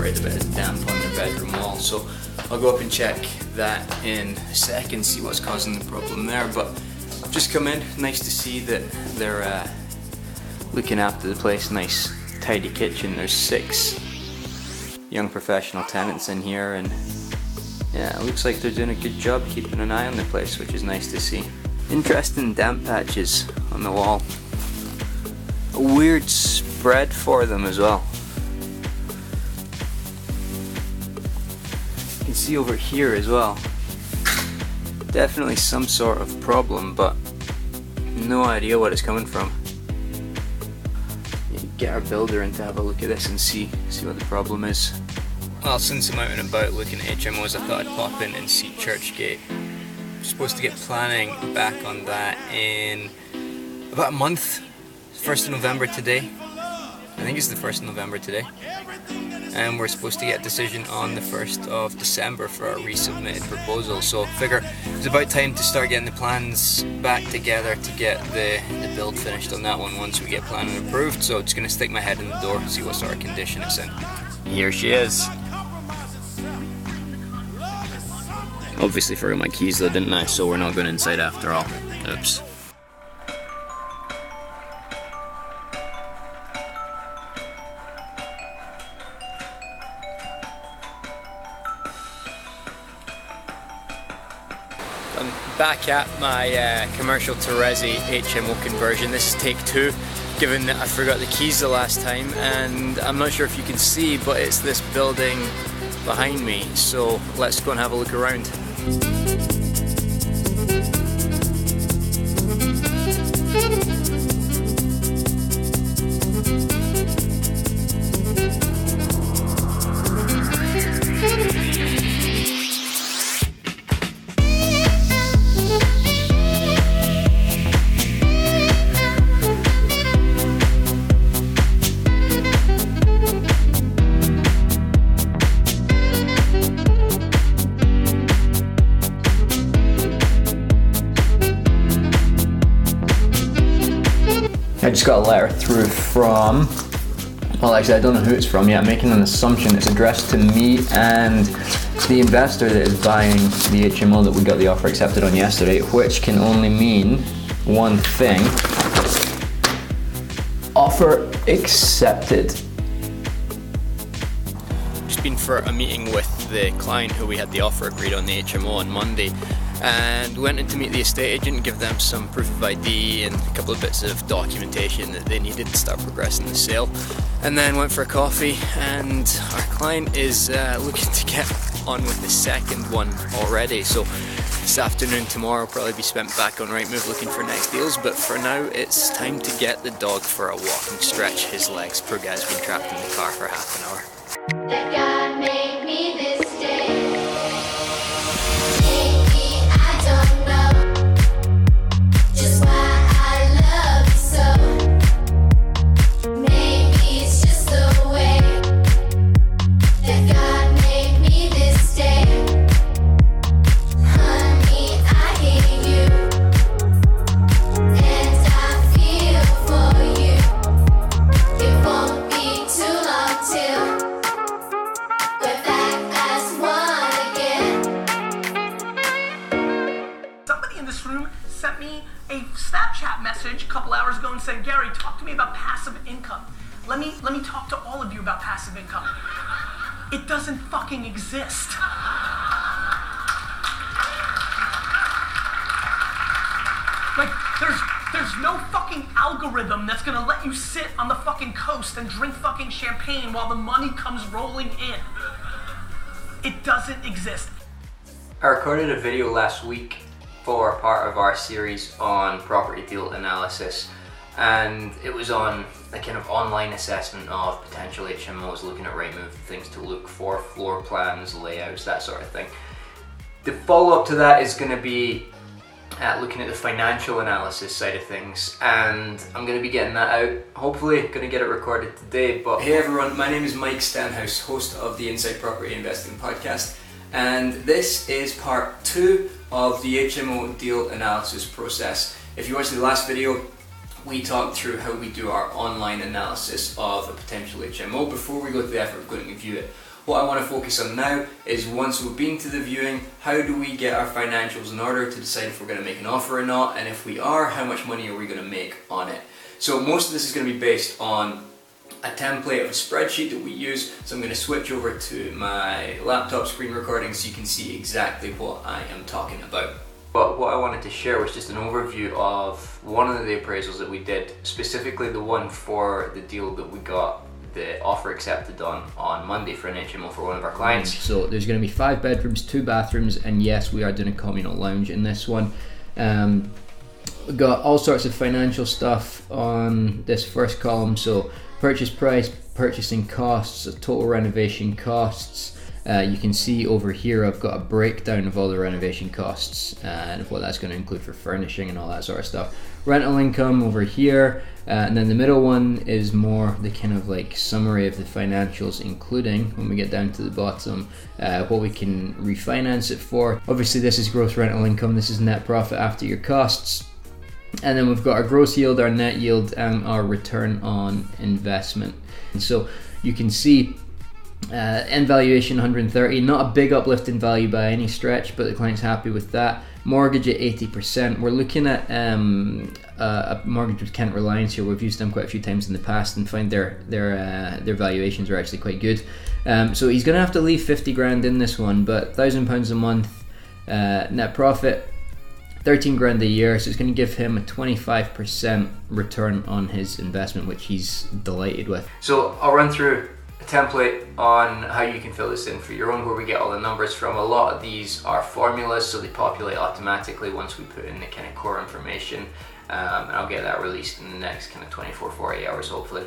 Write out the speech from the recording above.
create a bit of damp on their bedroom wall. So I'll go up and check that in a second, see what's causing the problem there. But just come in, nice to see that they're looking after the place. Nice tidy kitchen. There's 6 young professional tenants in here, and yeah, it looks like they're doing a good job keeping an eye on the place, which is nice to see. Interesting damp patches on the wall. A weird spread for them as well. You can see over here as well. Definitely some sort of problem, but no idea what it's coming from. Get our builder in to have a look at this and see what the problem is. Well, since I'm out and about looking at HMOs, I thought I'd pop in and see Churchgate. I'm supposed to get planning back on that in about a month. 1st of November today. I think it's the 1st of November today. And we're supposed to get a decision on the 1st of December for our resubmitted proposal. So I figure it's about time to start getting the plans back together to get the build finished on that one once we get planning approved. So I'm just going to stick my head in the door and see what sort of condition it's in. Here she is. Obviously forgot my keys though, didn't I? So we're not going inside after all. Oops. I'm back at my commercial to resi HMO conversion. This is take 2, given that I forgot the keys the last time, and I'm not sure if you can see, but it's this building behind me, so let's go and have a look around. I just got a letter through from, well actually I don't know who it's from yet, I'm making an assumption it's addressed to me and the investor that is buying the HMO that we got the offer accepted on yesterday, which can only mean one thing: offer accepted. Just been for a meeting with the client who we had the offer agreed on the HMO on Monday, and went in to meet the estate agent and give them some proof of ID and a couple of bits of documentation that they needed to start progressing the sale, and then went for a coffee. And our client is looking to get on with the second one already, so this afternoon, tomorrow, will probably be spent back on Rightmove looking for next deals, but for now it's time to get the dog for a walk and stretch his legs. Poor guy's been trapped in the car for half an hour. That God made me this day. Sent me a Snapchat message a couple hours ago and said, Gary, talk to me about passive income. Let me talk to all of you about passive income. It doesn't fucking exist. Like, there's no fucking algorithm that's gonna let you sit on the fucking coast and drink fucking champagne while the money comes rolling in. It doesn't exist. I recorded a video last week for part of our series on property deal analysis, and it was on a kind of online assessment of potential HMOs, looking at Rightmove, things to look for, floor plans, layouts, that sort of thing. The follow-up to that is going to be looking at the financial analysis side of things, and I'm going to be getting that out, hopefully going to get it recorded today. But hey everyone, my name is Mike Stanhouse, host of the Inside Property Investing podcast, and this is part 2 of the HMO deal analysis process. If you watched the last video, we talked through how we do our online analysis of a potential HMO before we go to the effort of going to view it. What I want to focus on now is, once we've been to the viewing, how do we get our financials in order to decide if we're going to make an offer or not, and if we are, how much money are we going to make on it. So most of this is going to be based on a template of a spreadsheet that we use, so I'm going to switch over to my laptop screen recording so you can see exactly what I am talking about. But what I wanted to share was just an overview of one of the appraisals that we did, specifically the one for the deal that we got the offer accepted on Monday for an HMO for one of our clients. So there's going to be 5 bedrooms, 2 bathrooms, and yes, we are doing a communal lounge in this one. We've got all sorts of financial stuff on this first column, so purchase price, purchasing costs, total renovation costs. You can see over here I've got a breakdown of all the renovation costs and what that's going to include for furnishing and all that sort of stuff. Rental income over here, and then the middle one is more the kind of like summary of the financials, including, when we get down to the bottom, what we can refinance it for. Obviously this is gross rental income, this is net profit after your costs. And then we've got our gross yield, our net yield, and our return on investment. And so you can see end valuation 130, not a big uplift in value by any stretch, but the client's happy with that. Mortgage at 80%. We're looking at a mortgage with Kent Reliance here. We've used them quite a few times in the past and find their valuations are actually quite good. So he's going to have to leave 50 grand in this one, but £1,000 a month net profit, 13 grand a year, so it's going to give him a 25% return on his investment, which he's delighted with. So I'll run through a template on how you can fill this in for your own, where we get all the numbers from. A lot of these are formulas, so they populate automatically once we put in the kind of core information, and I'll get that released in the next kind of 24-48 hours hopefully.